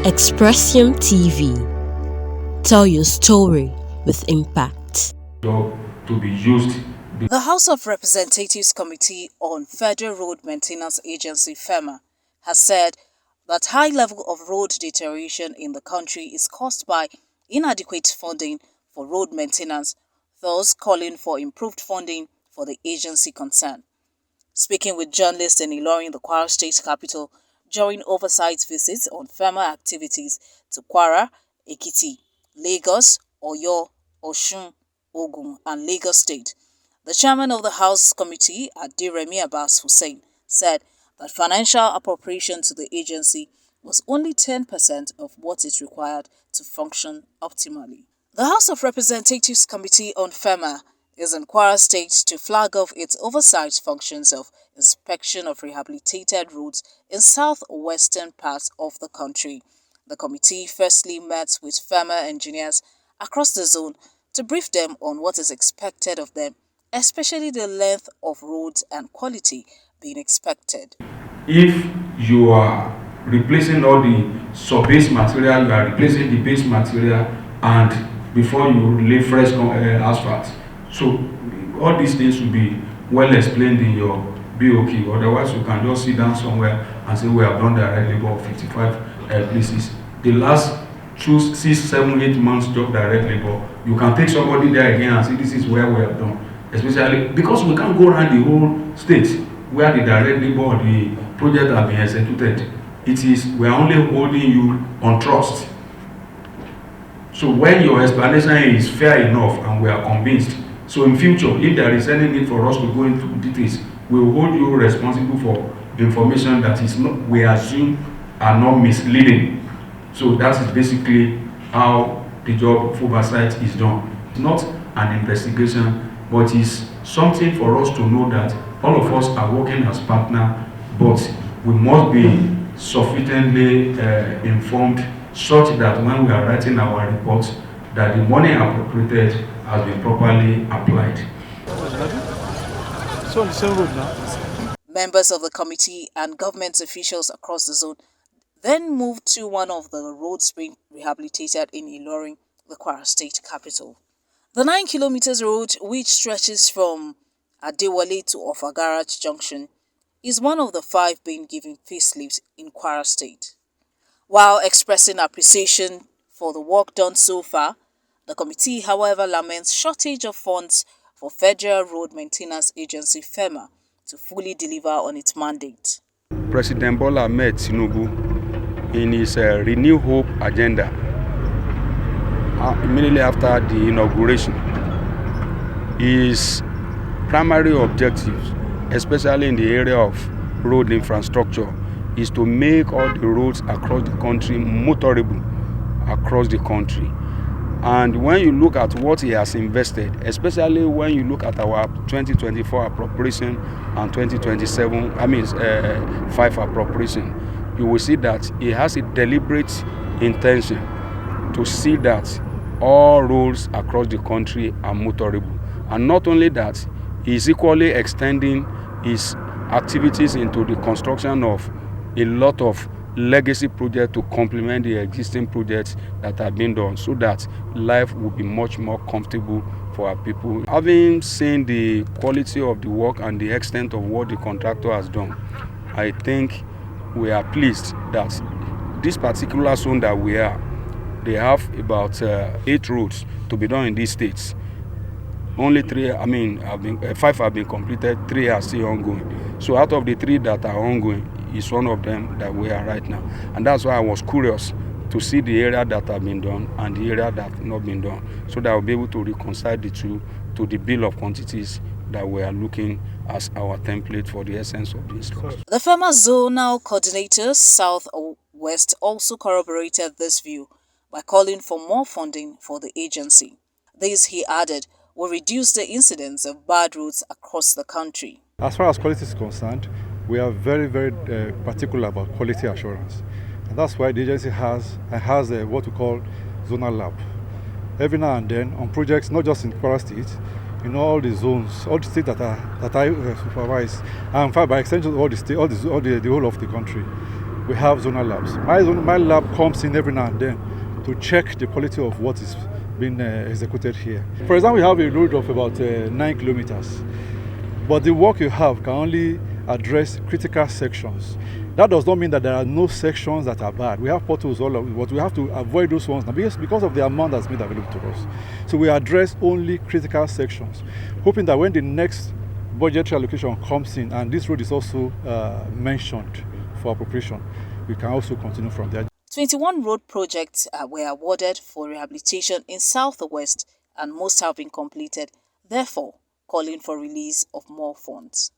Expression TV. Tell your story with impact. To be used. The House of Representatives Committee on Federal Road Maintenance Agency FERMA has said that high level of road deterioration in the country is caused by inadequate funding for road maintenance, thus calling for improved funding for the agency concerned. Speaking with journalists in Ilorin, the Kwara State capital, during oversight visits on FERMA activities to Kwara, Ekiti, Lagos, Oyo, Osun, Ogun and Lagos State, the chairman of the House Committee, Adiremi Abbas Hussein, said that financial appropriation to the agency was only 10% of what is required to function optimally. The House of Representatives Committee on FERMA is in Kwara State to flag off its oversight functions of inspection of rehabilitated roads in southwestern parts of the country. The committee firstly met with FERMA engineers across the zone to brief them on what is expected of them, especially the length of roads and quality being expected. If you are replacing all the sub-base material, you are replacing the base material, and before you lay fresh asphalt. So all these things will be well explained in your BOK. Otherwise, you can just sit down somewhere and say, we have done the direct labor of 55 places. The last 2, 6, 7, 8 months job direct labor, you can take somebody there again and say, this is where we have done. Especially because we can't go around the whole state where the direct labor or the project have been executed. We are only holding you on trust. So when your explanation is fair enough and we are convinced, so in future, if there is any need for us to go into details, we will hold you responsible for information that is not, we assume, are not misleading. So that is basically how the job of oversight is done. It's not an investigation, but it's something for us to know that all of us are working as partners, but we must be sufficiently informed such that when we are writing our reports, that the money appropriated has been properly applied. Members of the committee and government officials across the zone then moved to one of the roads being rehabilitated in Ilorin, the Kwara State capital. The 9 kilometers road, which stretches from Adewale to Ofagaraj Junction, is one of the 5 being given facelifts in Kwara State. While expressing appreciation for the work done so far, the committee, however, laments shortage of funds for Federal Road Maintenance Agency FERMA to fully deliver on its mandate. President Bola Ahmed Tinubu, in his Renew Hope agenda, immediately after the inauguration, his primary objectives, especially in the area of road infrastructure, is to make all the roads across the country motorable across the country. And when you look at what he has invested, especially when you look at our 2024 appropriation and 2027, 5 appropriation, you will see that he has a deliberate intention to see that all roads across the country are motorable. And not only that, he is equally extending his activities into the construction of a lot of legacy projects to complement the existing projects that have been done, so that life will be much more comfortable for our people. Having seen the quality of the work and the extent of what the contractor has done, I think we are pleased that this particular zone that we are, they have about 8 roads to be done in these states. Only 5 have been completed, 3 are still ongoing. So out of the 3 that are ongoing, is one of them that we are right now. And that's why I was curious to see the area that have been done and the area that have not been done, so that I'll be able to reconcile the two to the bill of quantities that we are looking as our template for the essence of the instruction. The FERMA zonal coordinator Southwest also corroborated this view by calling for more funding for the agency. This, he added, will reduce the incidence of bad roads across the country. As far as quality is concerned, we are very, very particular about quality assurance. And that's why the agency has what we call zonal lab. Every now and then on projects, not just in Kwara State, in all the zones, all the states that I supervise, and by extension all the whole of the country. we have zonal labs. My lab comes in every now and then to check the quality of what is being executed here. For example, we have a road of about 9 kilometers, but the work you have can only address critical sections. That does not mean that there are no sections that are bad. We have potholes all over, but we have to avoid those ones now because of the amount that's made available to us. So we address only critical sections, hoping that when the next budgetary allocation comes in and this road is also mentioned for appropriation, we can also continue from there. 21 road projects were awarded for rehabilitation in Southwest and most have been completed, therefore calling for release of more funds.